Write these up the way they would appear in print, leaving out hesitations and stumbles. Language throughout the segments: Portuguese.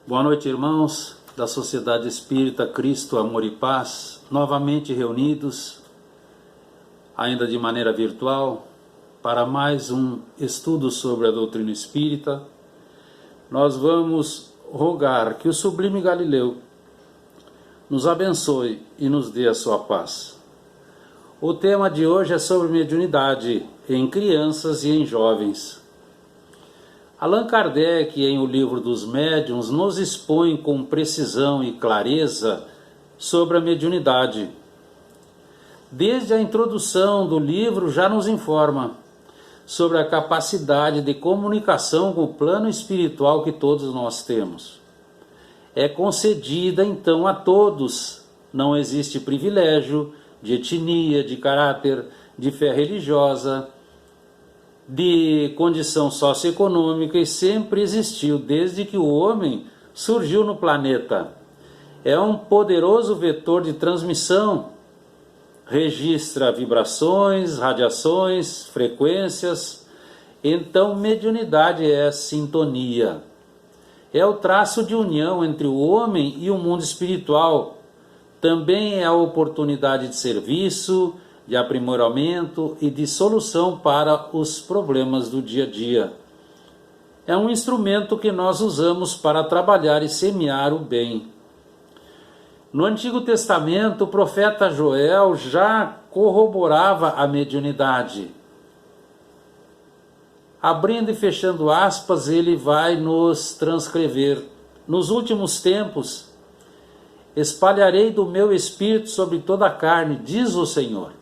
Boa noite, irmãos da Sociedade Espírita Cristo, Amor e Paz, novamente reunidos, ainda de maneira virtual, para mais um estudo sobre a doutrina espírita. Nós vamos rogar que o Sublime Galileu nos abençoe e nos dê a sua paz. O tema de hoje é sobre mediunidade em crianças e em jovens. Allan Kardec, em O Livro dos Médiuns, nos expõe com precisão e clareza sobre a mediunidade. Desde a introdução do livro já nos informa sobre a capacidade de comunicação com o plano espiritual que todos nós temos. É concedida então a todos, não existe privilégio de etnia, de caráter, de fé religiosa, de condição socioeconômica, e sempre existiu desde que o homem surgiu no planeta. É um poderoso vetor de transmissão, registra vibrações, radiações, frequências. Então, mediunidade é sintonia. É o traço de união entre o homem e o mundo espiritual. Também é a oportunidade de serviço, de aprimoramento e de solução para os problemas do dia a dia. É um instrumento que nós usamos para trabalhar e semear o bem. No Antigo Testamento, o profeta Joel já corroborava a mediunidade. Abrindo e fechando aspas, ele vai nos transcrever: nos últimos tempos, espalharei do meu espírito sobre toda a carne, diz o Senhor.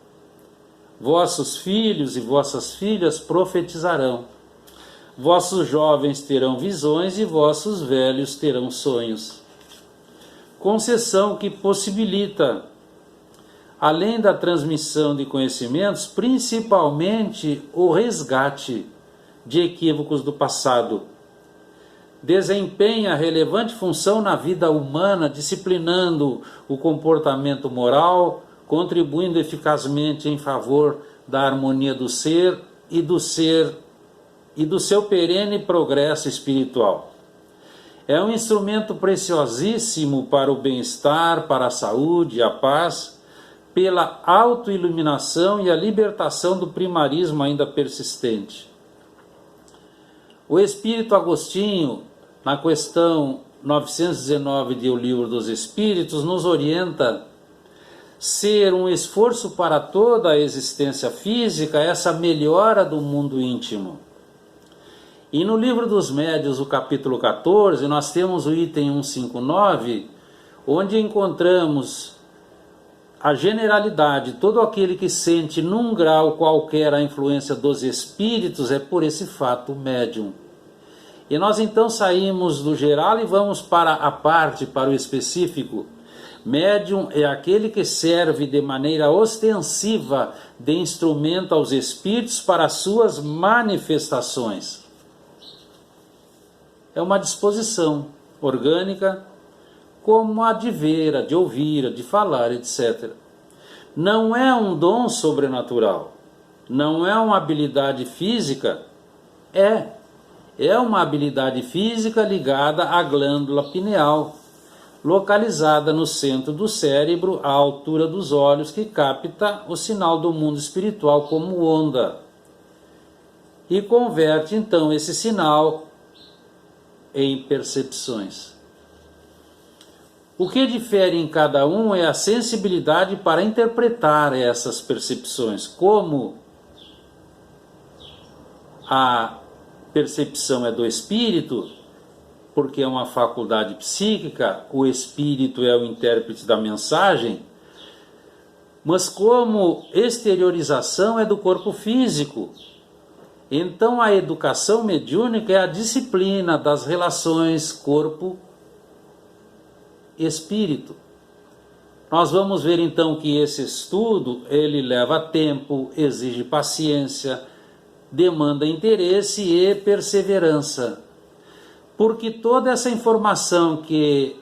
Vossos filhos e vossas filhas profetizarão. Vossos jovens terão visões e vossos velhos terão sonhos. Concessão que possibilita, além da transmissão de conhecimentos, principalmente o resgate de equívocos do passado. Desempenha relevante função na vida humana, disciplinando o comportamento moral, contribuindo eficazmente em favor da harmonia do ser e do seu perene progresso espiritual. É um instrumento preciosíssimo para o bem-estar, para a saúde e a paz, pela autoiluminação e a libertação do primarismo ainda persistente. O Espírito Agostinho, na questão 919 de O Livro dos Espíritos, nos orienta: ser um esforço para toda a existência física, essa melhora do mundo íntimo. E no Livro dos Médiuns, o capítulo 14, nós temos o item 159, onde encontramos a generalidade: todo aquele que sente num grau qualquer a influência dos espíritos é por esse fato médium. E nós então saímos do geral e vamos para a parte, para o específico. Médium é aquele que serve de maneira ostensiva de instrumento aos espíritos para as suas manifestações. É uma disposição orgânica, como a de ver, a de ouvir, a de falar, etc. Não é um dom sobrenatural, não é uma habilidade física, é uma habilidade física ligada à glândula pineal, localizada no centro do cérebro, à altura dos olhos, que capta o sinal do mundo espiritual como onda e converte então esse sinal em percepções. O que difere em cada um é a sensibilidade para interpretar essas percepções. Como a percepção é do espírito, porque é uma faculdade psíquica, o espírito é o intérprete da mensagem, mas como exteriorização é do corpo físico. Então a educação mediúnica é a disciplina das relações corpo-espírito. Nós vamos ver então que esse estudo, ele leva tempo, exige paciência, demanda interesse e perseverança. Porque toda essa informação que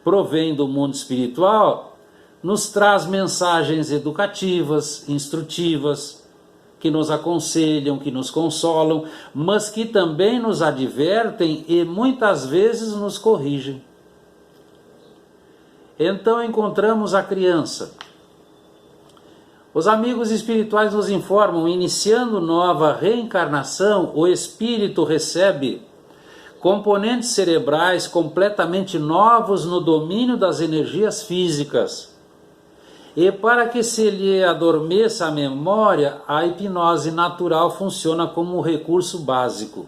provém do mundo espiritual nos traz mensagens educativas, instrutivas, que nos aconselham, que nos consolam, mas que também nos advertem e muitas vezes nos corrigem. Então encontramos a criança. Os amigos espirituais nos informam, iniciando nova reencarnação, o espírito recebe componentes cerebrais completamente novos no domínio das energias físicas. E para que se lhe adormeça a memória, a hipnose natural funciona como um recurso básico.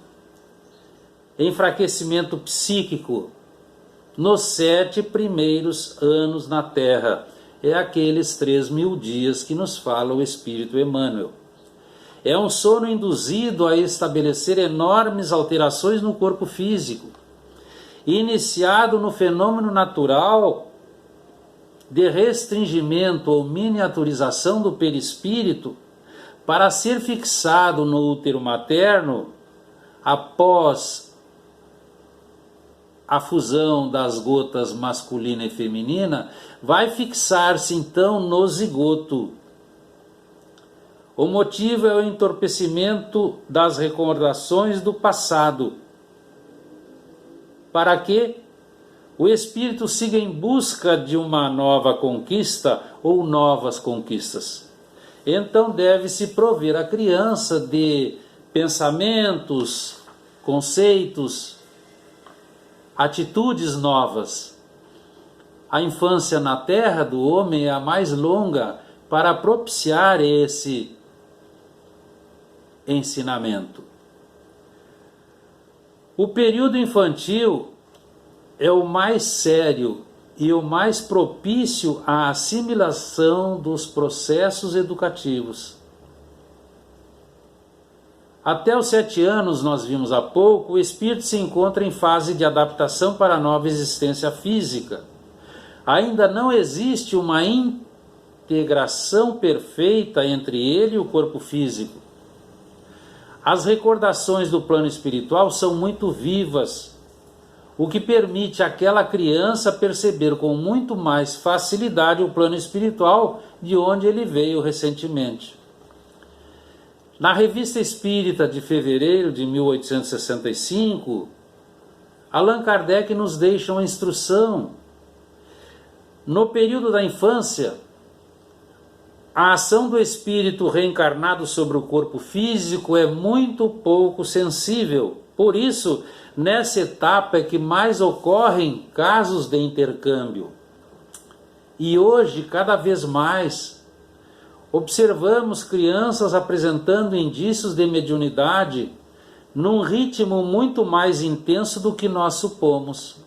Enfraquecimento psíquico nos 7 primeiros anos na Terra. É aqueles 3.000 dias que nos fala o Espírito Emmanuel. É um sono induzido a estabelecer enormes alterações no corpo físico, iniciado no fenômeno natural de restringimento ou miniaturização do perispírito para ser fixado no útero materno após a fusão das gotas masculina e feminina, vai fixar-se então no zigoto. O motivo é o entorpecimento das recordações do passado, para que o espírito siga em busca de uma nova conquista ou novas conquistas. Então deve-se prover a criança de pensamentos, conceitos, atitudes novas. A infância na terra do homem é a mais longa para propiciar esse ensinamento. O período infantil é o mais sério e o mais propício à assimilação dos processos educativos. Até os 7 anos, nós vimos há pouco, o espírito se encontra em fase de adaptação para a nova existência física. Ainda não existe uma integração perfeita entre ele e o corpo físico. As recordações do plano espiritual são muito vivas, o que permite àquela criança perceber com muito mais facilidade o plano espiritual de onde ele veio recentemente. Na Revista Espírita de fevereiro de 1865, Allan Kardec nos deixa uma instrução. No período da infância, a ação do espírito reencarnado sobre o corpo físico é muito pouco sensível. Por isso, nessa etapa é que mais ocorrem casos de intercâmbio. E hoje, cada vez mais, observamos crianças apresentando indícios de mediunidade num ritmo muito mais intenso do que nós supomos.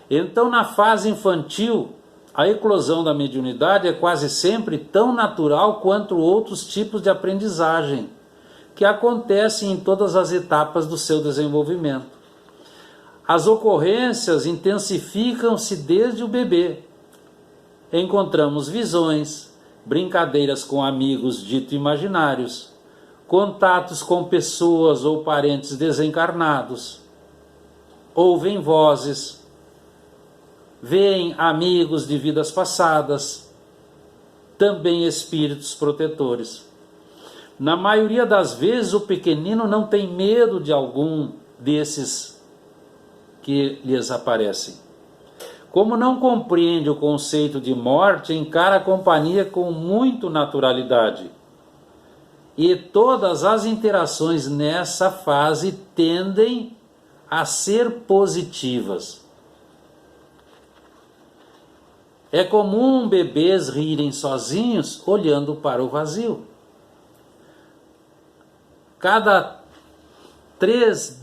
Então, na fase infantil, a eclosão da mediunidade é quase sempre tão natural quanto outros tipos de aprendizagem, que acontecem em todas as etapas do seu desenvolvimento. As ocorrências intensificam-se desde o bebê. Encontramos visões, brincadeiras com amigos dito imaginários, contatos com pessoas ou parentes desencarnados, ouvem vozes, veem amigos de vidas passadas, também espíritos protetores. Na maioria das vezes o pequenino não tem medo de algum desses que lhes aparecem. Como não compreende o conceito de morte, encara a companhia com muita naturalidade. E todas as interações nessa fase tendem a ser positivas. É comum bebês rirem sozinhos olhando para o vazio. Cada 3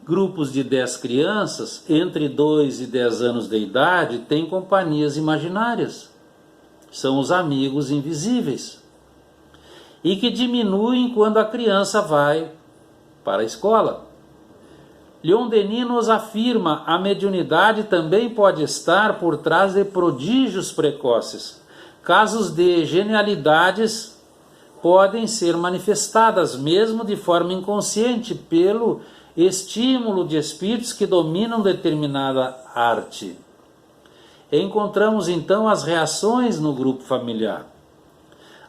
grupos de 10 crianças, entre 2 e 10 anos de idade, têm companhias imaginárias. São os amigos invisíveis. E que diminuem quando a criança vai para a escola. Leon Denis nos afirma: a mediunidade também pode estar por trás de prodígios precoces. Casos de genialidades podem ser manifestadas, mesmo de forma inconsciente, pelo estímulo de espíritos que dominam determinada arte. Encontramos então as reações no grupo familiar.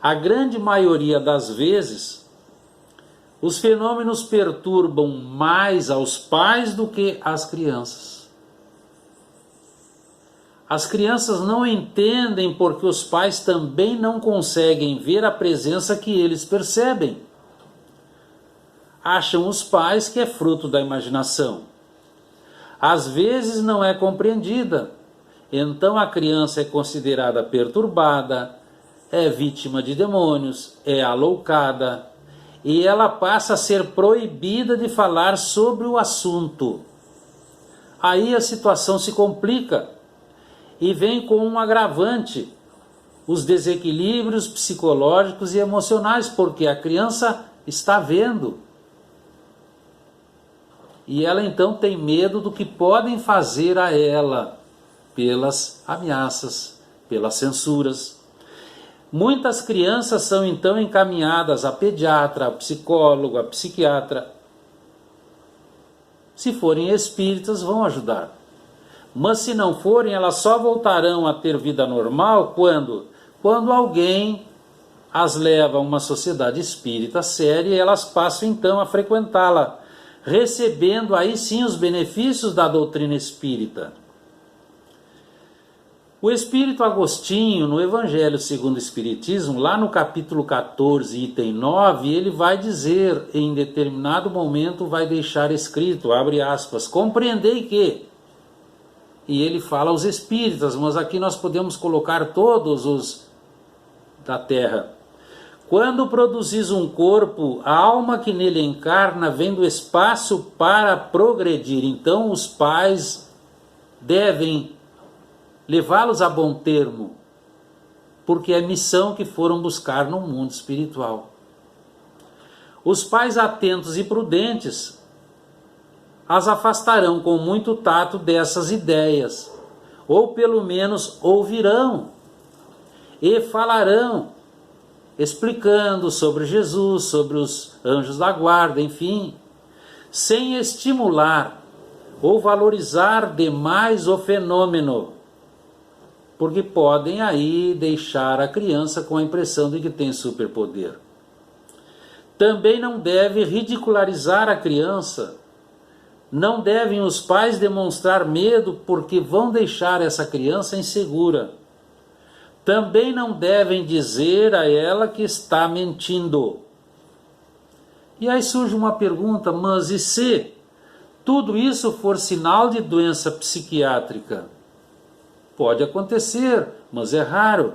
A grande maioria das vezes, Os fenômenos perturbam mais aos pais do que às crianças. As crianças não entendem porque os pais também não conseguem ver a presença que eles percebem. Acham os pais que é fruto da imaginação. Às vezes não é compreendida. Então a criança é considerada perturbada, é vítima de demônios, é aloucada, e ela passa a ser proibida de falar sobre o assunto. Aí a situação se complica e vem com um agravante, os desequilíbrios psicológicos e emocionais, porque a criança está vendo. E ela então tem medo do que podem fazer a ela, pelas ameaças, pelas censuras. Muitas crianças são então encaminhadas a pediatra, a psicólogo, a psiquiatra. Se forem espíritas, vão ajudar. Mas se não forem, elas só voltarão a ter vida normal quando alguém as leva a uma sociedade espírita séria e elas passam então a frequentá-la, recebendo aí sim os benefícios da doutrina espírita. O Espírito Agostinho, no Evangelho segundo o Espiritismo, lá no capítulo 14, item 9, ele vai dizer, em determinado momento vai deixar escrito, abre aspas, compreendei que, e ele fala aos espíritas, mas aqui nós podemos colocar todos os da terra. Quando produzis um corpo, a alma que nele encarna vem do espaço para progredir. Então os pais devem levá-los a bom termo, porque é missão que foram buscar no mundo espiritual. Os pais atentos e prudentes as afastarão com muito tato dessas ideias, ou pelo menos ouvirão e falarão, explicando sobre Jesus, sobre os anjos da guarda, enfim, sem estimular ou valorizar demais o fenômeno, porque podem aí deixar a criança com a impressão de que tem superpoder. Também não deve ridicularizar a criança. Não devem os pais demonstrar medo porque vão deixar essa criança insegura. Também não devem dizer a ela que está mentindo. E aí surge uma pergunta, mas e se tudo isso for sinal de doença psiquiátrica? Pode acontecer, mas é raro.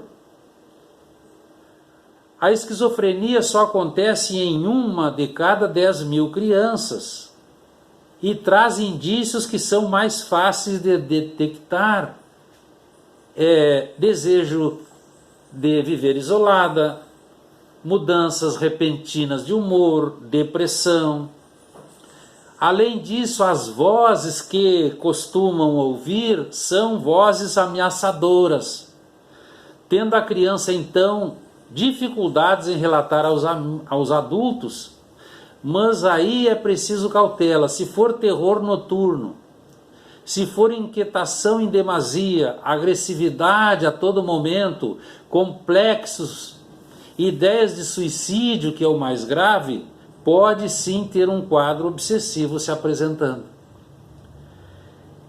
A esquizofrenia só acontece em 1 de cada 10.000 crianças e traz indícios que são mais fáceis de detectar. Desejo de viver isolada, mudanças repentinas de humor, depressão. Além disso, as vozes que costumam ouvir são vozes ameaçadoras, tendo a criança então dificuldades em relatar aos adultos, mas aí é preciso cautela. Se for terror noturno, se for inquietação em demasia, agressividade a todo momento, complexos, ideias de suicídio, que é o mais grave, pode sim ter um quadro obsessivo se apresentando.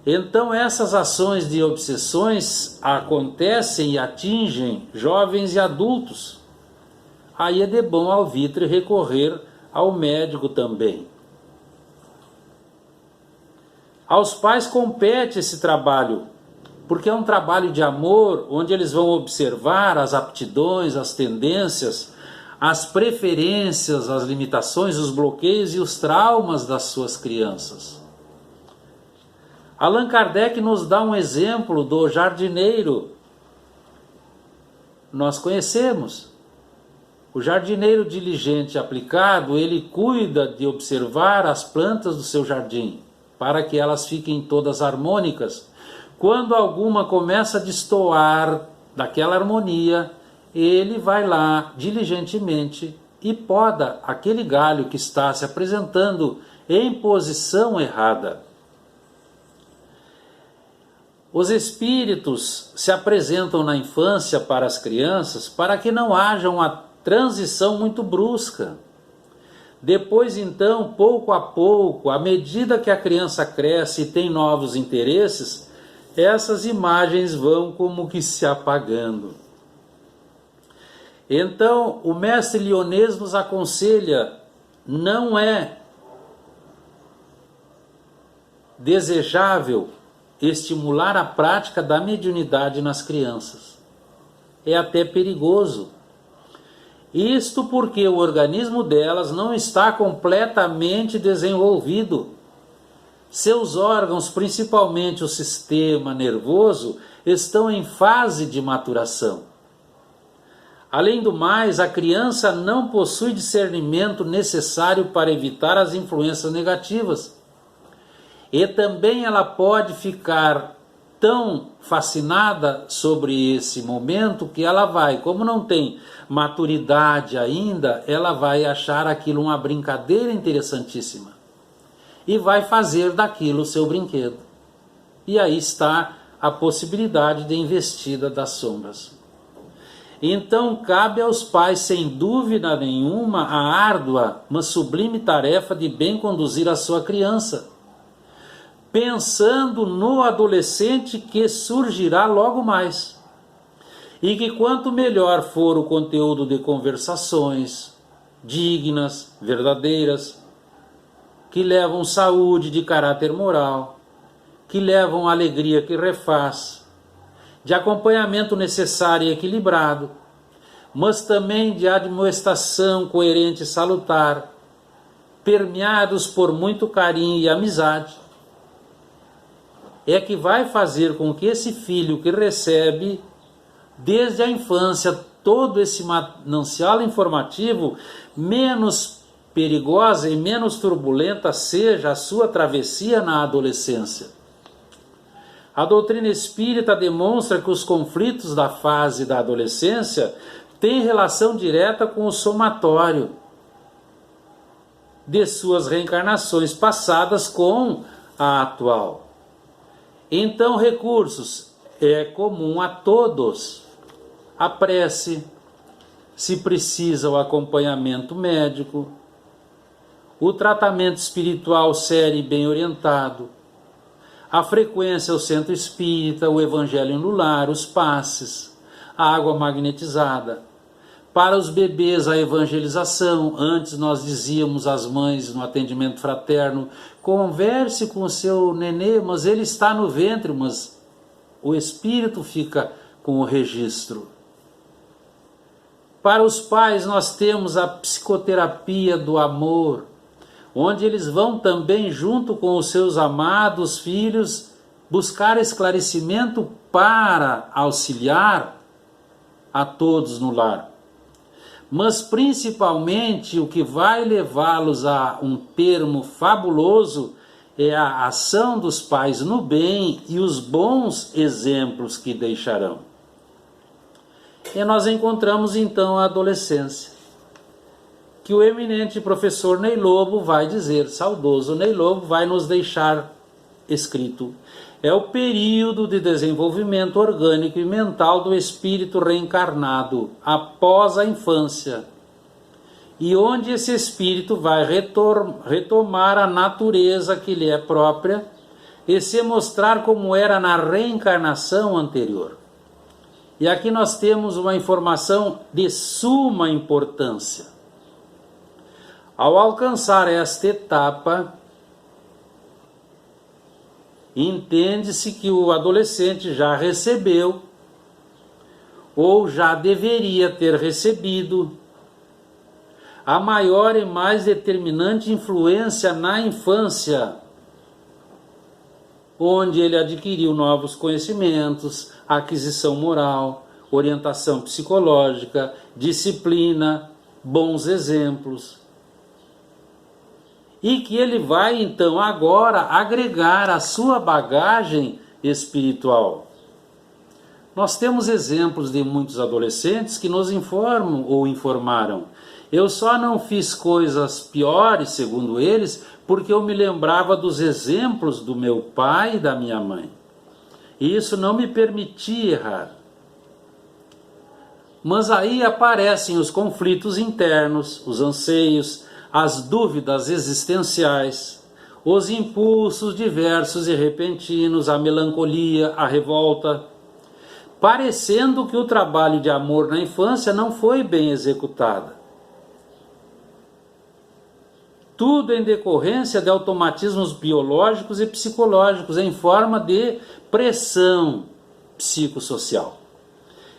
Então essas ações de obsessões acontecem e atingem jovens e adultos. Aí é de bom alvitre recorrer ao médico também. Aos pais compete esse trabalho, porque é um trabalho de amor, onde eles vão observar as aptidões, as tendências, as preferências, as limitações, os bloqueios e os traumas das suas crianças. Allan Kardec nos dá um exemplo do jardineiro. Nós conhecemos. O jardineiro diligente e aplicado, ele cuida de observar as plantas do seu jardim, para que elas fiquem todas harmônicas. Quando alguma começa a destoar daquela harmonia, ele vai lá diligentemente e poda aquele galho que está se apresentando em posição errada. Os espíritos se apresentam na infância para as crianças para que não haja uma transição muito brusca. Depois, então, pouco a pouco, à medida que a criança cresce e tem novos interesses, essas imagens vão como que se apagando. Então, o mestre Lyonês nos aconselha, não é desejável estimular a prática da mediunidade nas crianças. É até perigoso. Isto porque o organismo delas não está completamente desenvolvido. Seus órgãos, principalmente o sistema nervoso, estão em fase de maturação. Além do mais, a criança não possui discernimento necessário para evitar as influências negativas. E também ela pode ficar tão fascinada sobre esse momento que ela vai, como não tem maturidade ainda, ela vai achar aquilo uma brincadeira interessantíssima e vai fazer daquilo seu brinquedo. E aí está a possibilidade de investida das sombras. Então cabe aos pais, sem dúvida nenhuma, a árdua, mas sublime tarefa de bem conduzir a sua criança, pensando no adolescente que surgirá logo mais. E que quanto melhor for o conteúdo de conversações dignas, verdadeiras, que levam saúde de caráter moral, que levam alegria que refaz, de acompanhamento necessário e equilibrado, mas também de admoestação coerente e salutar, permeados por muito carinho e amizade, é que vai fazer com que esse filho que recebe, desde a infância, todo esse manancial informativo, menos perigosa e menos turbulenta seja a sua travessia na adolescência. A doutrina espírita demonstra que os conflitos da fase da adolescência têm relação direta com o somatório de suas reencarnações passadas com a atual. Então, recursos é comum a todos. A prece, se precisa o acompanhamento médico, o tratamento espiritual sério e bem orientado, a frequência ao centro espírita, o evangelho no lar, os passes, a água magnetizada. Para os bebês, a evangelização. Antes nós dizíamos às mães no atendimento fraterno, converse com o seu nenê, mas ele está no ventre, mas o espírito fica com o registro. Para os pais nós temos a psicoterapia do amor, onde eles vão também, junto com os seus amados filhos, buscar esclarecimento para auxiliar a todos no lar. Mas principalmente o que vai levá-los a um termo fabuloso é a ação dos pais no bem e os bons exemplos que deixarão. E nós encontramos então a adolescência, que o eminente professor Ney Lobo vai dizer, saudoso Ney Lobo vai nos deixar escrito. É o período de desenvolvimento orgânico e mental do espírito reencarnado após a infância, e onde esse espírito vai retomar a natureza que lhe é própria e se mostrar como era na reencarnação anterior. E aqui nós temos uma informação de suma importância. Ao alcançar esta etapa, entende-se que o adolescente já recebeu, ou já deveria ter recebido, a maior e mais determinante influência na infância, onde ele adquiriu novos conhecimentos, aquisição moral, orientação psicológica, disciplina, bons exemplos. E que ele vai então agora agregar a sua bagagem espiritual. Nós temos exemplos de muitos adolescentes que nos informam ou informaram. Eu só não fiz coisas piores, segundo eles, porque eu me lembrava dos exemplos do meu pai e da minha mãe. E isso não me permitia errar. Mas aí aparecem os conflitos internos, os anseios, as dúvidas existenciais, os impulsos diversos e repentinos, a melancolia, a revolta, parecendo que o trabalho de amor na infância não foi bem executado. Tudo em decorrência de automatismos biológicos e psicológicos em forma de pressão psicossocial.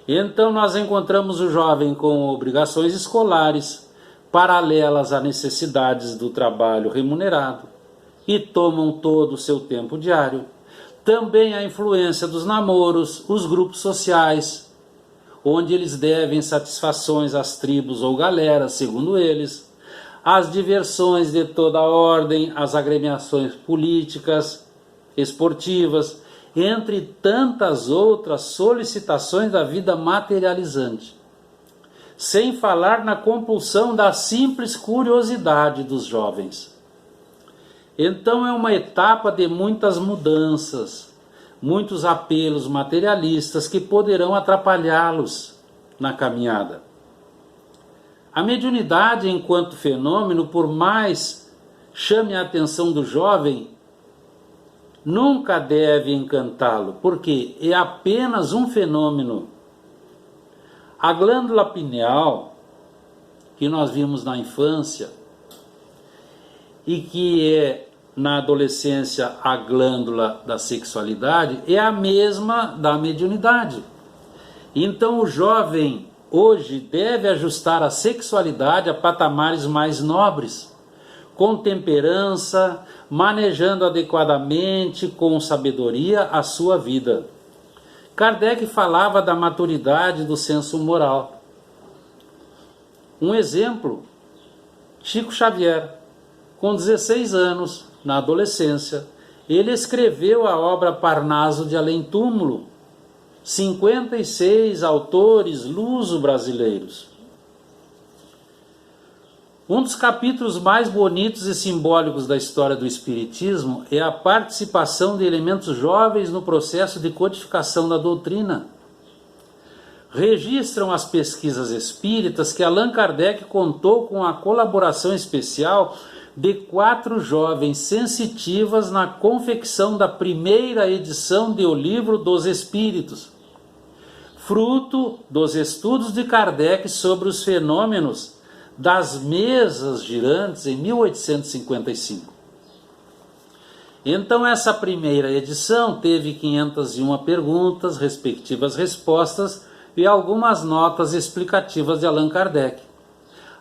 Então nós encontramos o jovem com obrigações escolares paralelas a necessidades do trabalho remunerado e tomam todo o seu tempo diário. Também a influência dos namoros, os grupos sociais, onde eles devem satisfações às tribos ou galeras, segundo eles, as diversões de toda ordem, as agremiações políticas, esportivas, entre tantas outras solicitações da vida materializante. Sem falar na compulsão da simples curiosidade dos jovens. Então é uma etapa de muitas mudanças, muitos apelos materialistas que poderão atrapalhá-los na caminhada. A mediunidade enquanto fenômeno, por mais chame a atenção do jovem, nunca deve encantá-lo, porque é apenas um fenômeno. A glândula pineal, que nós vimos na infância, e que é na adolescência a glândula da sexualidade, é a mesma da mediunidade. Então o jovem hoje deve ajustar a sexualidade a patamares mais nobres, com temperança, manejando adequadamente, com sabedoria, a sua vida. Kardec falava da maturidade do senso moral. Um exemplo, Chico Xavier, com 16 anos, na adolescência, ele escreveu a obra Parnaso de Além Túmulo, 56 autores luso-brasileiros. Um dos capítulos mais bonitos e simbólicos da história do Espiritismo é a participação de elementos jovens no processo de codificação da doutrina. Registram as pesquisas espíritas que Allan Kardec contou com a colaboração especial de 4 jovens sensitivas na confecção da primeira edição de O Livro dos Espíritos, fruto dos estudos de Kardec sobre os fenômenos das mesas girantes em 1855. Então essa primeira edição teve 501 perguntas, respectivas respostas e algumas notas explicativas de Allan Kardec.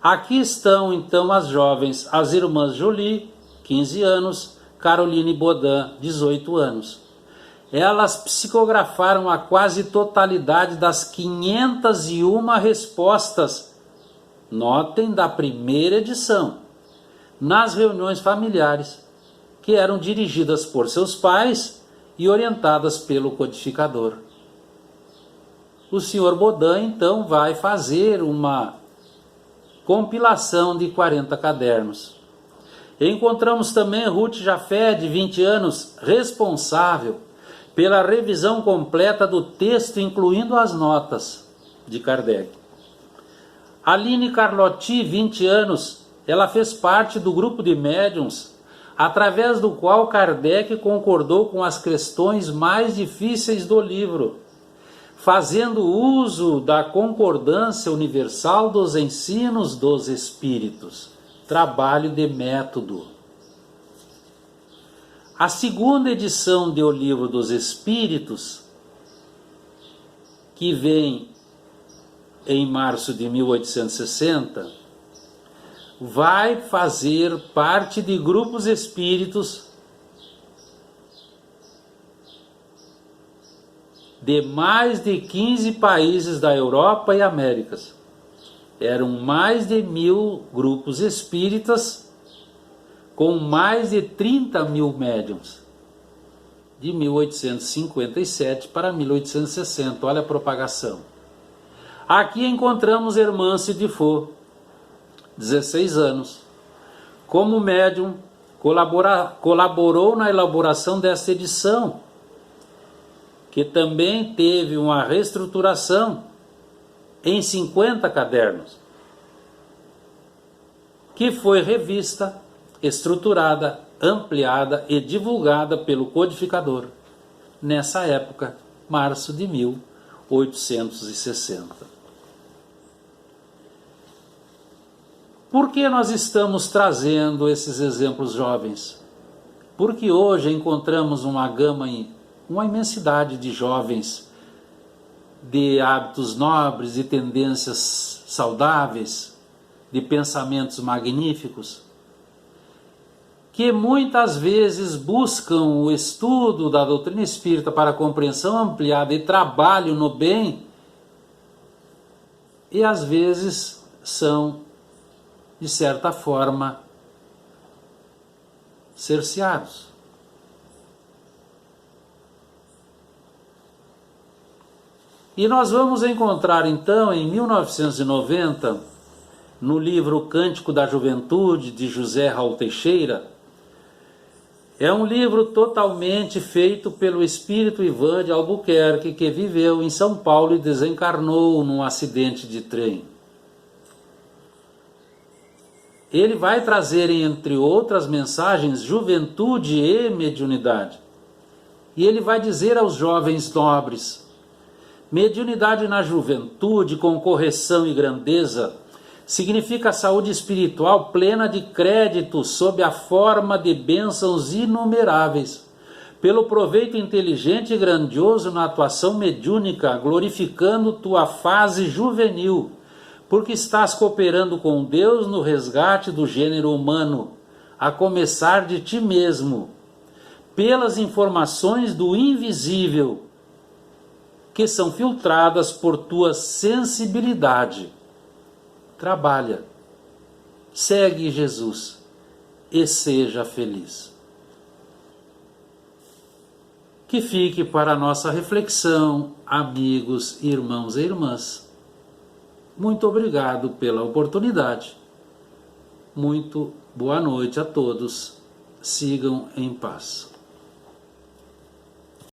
Aqui estão então as jovens, as irmãs Joly, 15 anos, Caroline Baudin, 18 anos. Elas psicografaram a quase totalidade das 501 respostas, notem, da primeira edição, nas reuniões familiares, que eram dirigidas por seus pais e orientadas pelo codificador. O senhor Baudin, então, vai fazer uma compilação de 40 cadernos. Encontramos também Ruth Jafé, de 20 anos, responsável pela revisão completa do texto, incluindo as notas de Kardec. Aline Carlotti, 20 anos, ela fez parte do grupo de médiuns, através do qual Kardec concordou com as questões mais difíceis do livro, fazendo uso da concordância universal dos ensinos dos espíritos. Trabalho de método. A segunda edição de O Livro dos Espíritos, que vem em março de 1860, vai fazer parte de grupos espíritos de mais de 15 países da Europa e Américas. Eram mais de 1000 grupos espíritas com mais de 30 mil médiuns, de 1857 para 1860. Olha a propagação. Aqui encontramos Hermance de Faux, 16 anos. Como médium, colaborou na elaboração desta edição, que também teve uma reestruturação em 50 cadernos. que foi revista, estruturada, ampliada e divulgada pelo codificador, nessa época, março de 1860. Por que nós estamos trazendo esses exemplos jovens? Porque hoje encontramos uma gama, uma imensidade de jovens de hábitos nobres, de tendências saudáveis, de pensamentos magníficos, que muitas vezes buscam o estudo da doutrina espírita para compreensão ampliada e trabalho no bem, e às vezes são, de certa forma, cerceados. E nós vamos encontrar então em 1990, no livro Cântico da Juventude, de José Raul Teixeira. É um livro totalmente feito pelo espírito Ivan de Albuquerque, que viveu em São Paulo e desencarnou num acidente de trem. Ele vai trazer, entre outras mensagens, juventude e mediunidade. E ele vai dizer aos jovens nobres: mediunidade na juventude, com correção e grandeza, significa saúde espiritual plena de crédito sob a forma de bênçãos inumeráveis, pelo proveito inteligente e grandioso na atuação mediúnica, glorificando tua fase juvenil, porque estás cooperando com Deus no resgate do gênero humano, a começar de ti mesmo, pelas informações do invisível, que são filtradas por tua sensibilidade. Trabalha, segue Jesus e seja feliz. Que fique para a nossa reflexão, amigos, irmãos e irmãs. Muito obrigado pela oportunidade. Muito boa noite a todos. Sigam em paz.